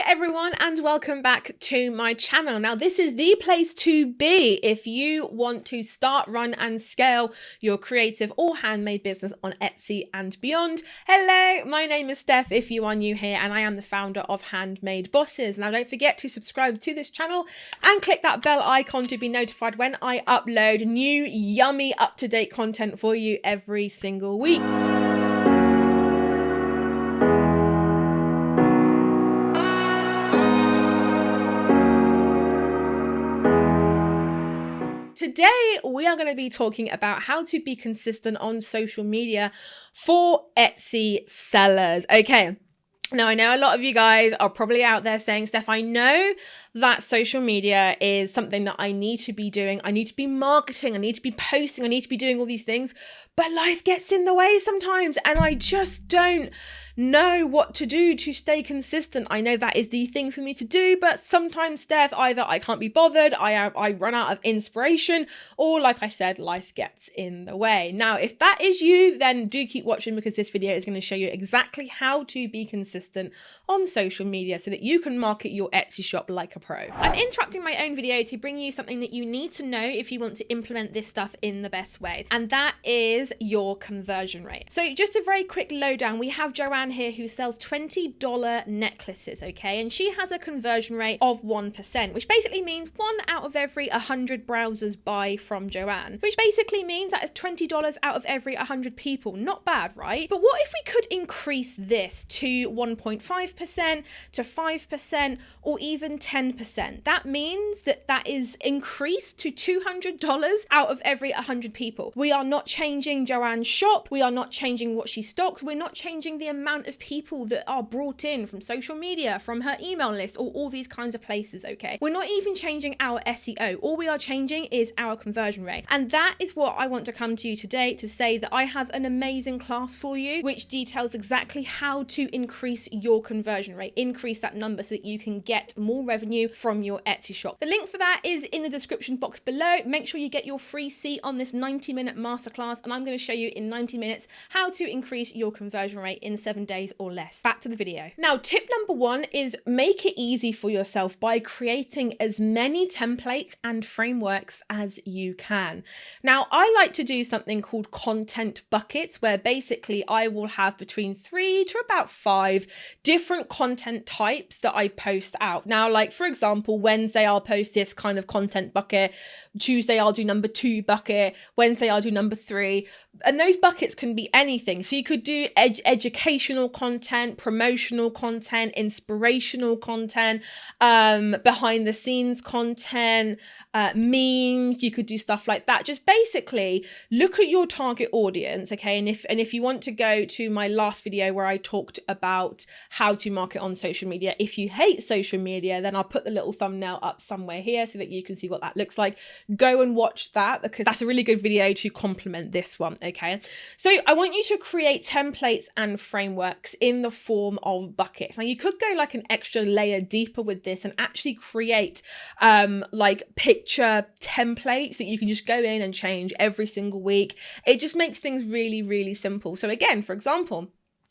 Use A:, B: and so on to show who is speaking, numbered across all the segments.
A: everyone, and welcome back to my channel. Now, this is the place to be if you want to start, run, and scale your creative or handmade business on Etsy and beyond. Hello, my name is Steph if you are new here, and I am the founder of Handmade Bosses. Now, don't forget to subscribe to this channel and click that bell icon to be notified when I upload new, yummy, up-to-date content for you every single week. Today, we are going to be talking about how to be consistent on social media for Etsy sellers. Okay. Now, I know a lot of you guys are probably out there saying, Steph, I know that social media is something that I need to be doing. I need to be marketing. I need to be posting. I need to be doing all these things. But life gets in the way sometimes, and I just don't know what to do to stay consistent. I know that is the thing for me to do, but sometimes, Steph, either I can't be bothered, I run out of inspiration, or like I said, life gets in the way. Now, if that is you, then do keep watching, because this video is going to show you exactly how to be consistent on social media so that you can market your Etsy shop like a pro. I'm interrupting my own video to bring you something that you need to know if you want to implement this stuff in the best way, and that is your conversion rate. So just a very quick lowdown. We have Joanne here who sells $20 necklaces, okay? And she has a conversion rate of 1%, which basically means 1 out of every 100 browsers buy from Joanne, which basically means that is $20 out of every 100 people. Not bad, right? But what if we could increase this to 1.5%, to 5%, or even 10%? That means that is increased to $200 out of every 100 people. We are not changing Joanne's shop. We are not changing what she stocks. We're not changing the amount of people that are brought in from social media, from her email list, or all these kinds of places, okay? We're not even changing our SEO. All we are changing is our conversion rate. And that is what I want to come to you today to say that I have an amazing class for you, which details exactly how to increase your conversion rate, increase that number so that you can get more revenue from your Etsy shop. The link for that is in the description box below. Make sure you get your free seat on this 90-minute masterclass, and I'm going to show you in 90 minutes how to increase your conversion rate in 7 days or less. Back to the video. Now, tip number 1 is make it easy for yourself by creating as many templates and frameworks as you can. Now, I like to do something called content buckets, where basically I will have between 3 to about 5 different content types that I post out. Now, like for example, Wednesday I'll post this kind of content bucket, Tuesday I'll do number 2 bucket, Wednesday I'll do number 3, and those buckets can be anything. So you could do educational content, promotional content, inspirational content, behind the scenes content, memes. You could do stuff like that. Just basically look at your target audience, okay? And if you want to go to my last video where I talked about how to market on social media, if you hate social media, then I'll put the little thumbnail up somewhere here so that you can see what that looks like. Go and watch that, because that's a really good video to complement this one, okay? So I want you to create templates and frameworks in the form of buckets. Now, you could go like an extra layer deeper with this and actually create like picture templates that you can just go in and change every single week. It just makes things really, really simple. So again, for example,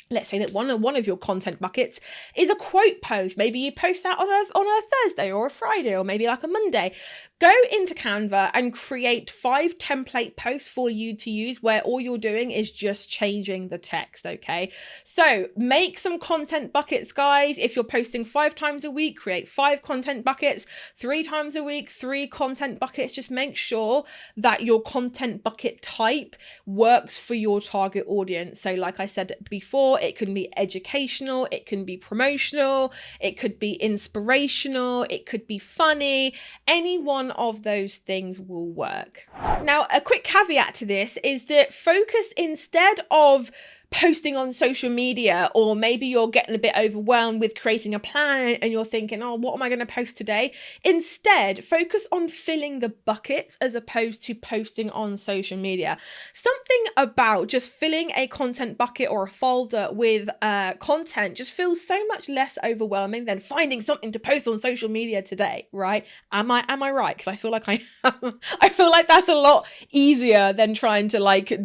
A: let's say that one of your content buckets is a quote post. Maybe you post that on a Thursday or a Friday, or maybe like a Monday. Go into Canva and create 5 template posts for you to use, where all you're doing is just changing the text, okay? So make some content buckets, guys. If you're posting 5 times a week, create 5 content buckets. 3 times a week, 3 content buckets. Just make sure that your content bucket type works for your target audience. So like I said before, it can be educational, it can be promotional, it could be inspirational, it could be funny. Any one of those things will work. Now, a quick caveat to this is that focus, instead of posting on social media, or maybe you're getting a bit overwhelmed with creating a plan and you're thinking, oh, what am I going to post today? Instead, focus on filling the buckets as opposed to posting on social media. Something about just filling a content bucket or a folder with content just feels so much less overwhelming than finding something to post on social media today, right? Am I right? Because I feel like I am. I feel like that's a lot easier than trying to like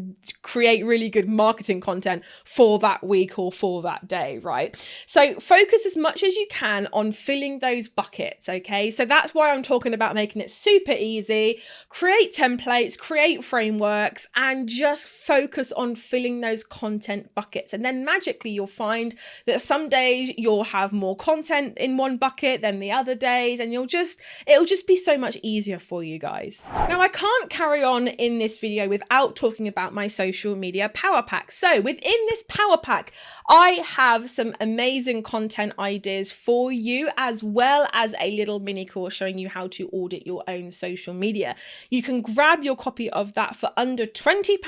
A: create really good marketing content content for that week or for that day, right? So focus as much as you can on filling those buckets, okay? So that's why I'm talking about making it super easy. Create templates, create frameworks, and just focus on filling those content buckets. And then magically you'll find that some days you'll have more content in one bucket than the other days, and it'll just be so much easier for you guys. Now, I can't carry on in this video without talking about my social media power pack. So within this power pack, I have some amazing content ideas for you, as well as a little mini course showing you how to audit your own social media. You can grab your copy of that for under £20.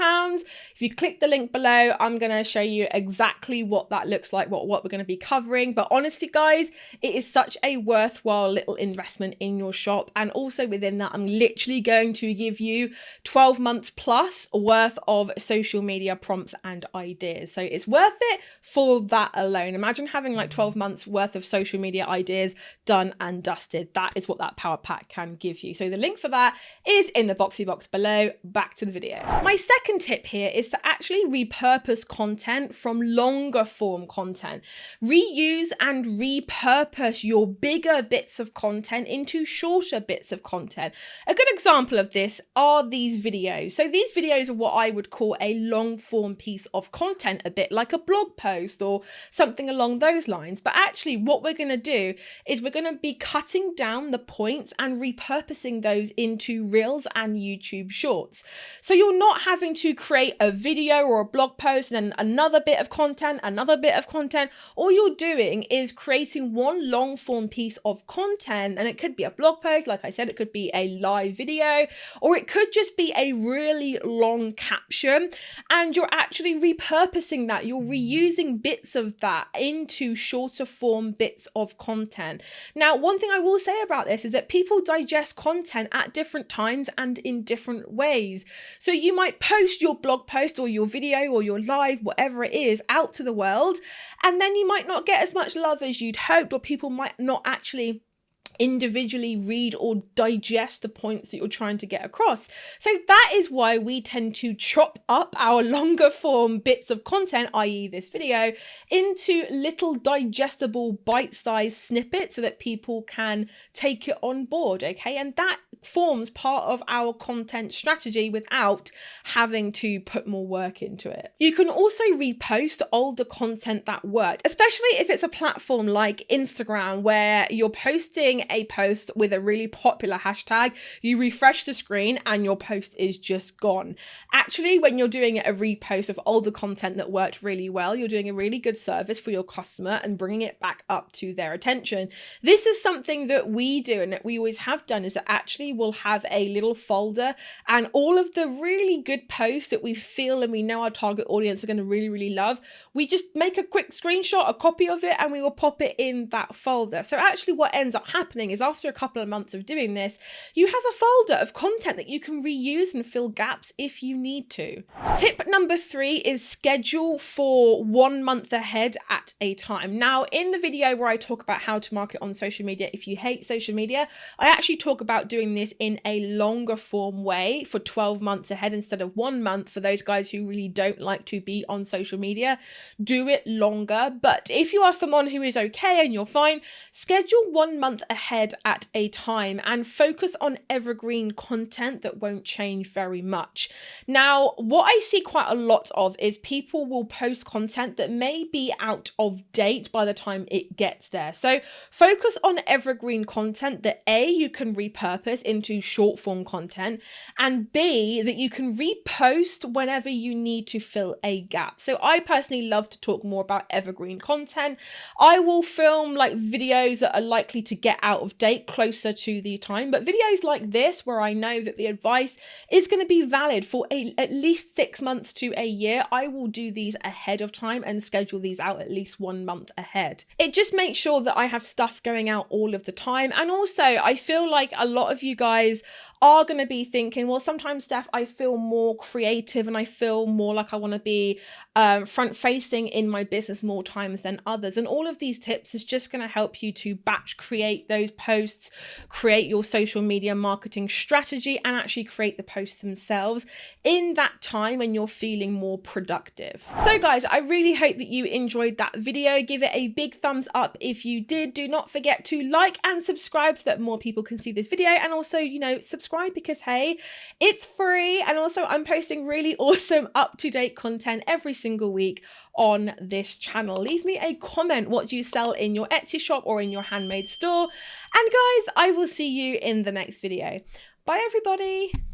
A: If you click the link below, I'm going to show you exactly what that looks like, what we're going to be covering. But honestly, guys, it is such a worthwhile little investment in your shop. And also within that, I'm literally going to give you 12 months plus worth of social media prompts and ideas. So it's worth it for that alone. Imagine having like 12 months worth of social media ideas done and dusted. That is what that power pack can give you. So the link for that is in the boxy box below. Back to the video. My second tip here is to actually repurpose content from longer form content. Reuse and repurpose your bigger bits of content into shorter bits of content. A good example of this are these videos. So these videos are what I would call a long form piece of content, a bit like a blog post or something along those lines. But actually what we're going to do is we're going to be cutting down the points and repurposing those into reels and YouTube shorts. So you're not having to create a video or a blog post and then another bit of content, another bit of content. All you're doing is creating one long form piece of content, and it could be a blog post, like I said, it could be a live video, or it could just be a really long caption, and you're actually repurposing that. You're reusing bits of that into shorter form bits of content. Now, one thing I will say about this is that people digest content at different times and in different ways. So you might post your blog post or your video or your live, whatever it is, out to the world, and then you might not get as much love as you'd hoped, or people might not actually individually read or digest the points that you're trying to get across. So that is why we tend to chop up our longer form bits of content, i.e. this video, into little digestible bite-sized snippets so that people can take it on board, okay? And that forms part of our content strategy without having to put more work into it. You can also repost older content that worked, especially if it's a platform like Instagram where you're posting a post with a really popular hashtag, you refresh the screen and your post is just gone. Actually, when you're doing a repost of older content that worked really well, you're doing a really good service for your customer and bringing it back up to their attention. This is something that we do and that we always have done, is that actually we'll have a little folder and all of the really good posts that we feel and we know our target audience are going to really love, we just make a quick screenshot, a copy of it, and we will pop it in that folder. So actually what ends up happening is after a couple of months of doing this, you have a folder of content that you can reuse and fill gaps if you need to. Tip number 3 is schedule for 1 month ahead at a time. Now, in the video where I talk about how to market on social media if you hate social media, I actually talk about doing this in a longer form way for 12 months ahead instead of 1 month. For those guys who really don't like to be on social media, do it longer. But if you are someone who is okay and you're fine, schedule 1 month ahead at a time and focus on evergreen content that won't change very much. Now, what I see quite a lot of is people will post content that may be out of date by the time it gets there. So focus on evergreen content that A, you can repurpose into short form content, and B, that you can repost whenever you need to fill a gap. So I personally love to talk more about evergreen content. I will film like videos that are likely to get out of date closer to the time, but videos like this where I know that the advice is going to be valid for at least 6 months to a year, I will do these ahead of time and schedule these out at least 1 month ahead. It just makes sure that I have stuff going out all of the time. And also I feel like a lot of you you guys are going to be thinking, well, sometimes, Steph, I feel more creative and I feel more like I want to be front facing in my business more times than others. And all of these tips is just going to help you to batch create those posts, create your social media marketing strategy, and actually create the posts themselves in that time when you're feeling more productive. So guys, I really hope that you enjoyed that video. Give it a big thumbs up if you did. Do not forget to like and subscribe so that more people can see this video, and also, you know, subscribe because hey, it's free. And also I'm posting really awesome up-to-date content every single week on this channel. Leave me a comment what you sell in your Etsy shop or in your handmade store. And guys, I will see you in the next video. Bye everybody.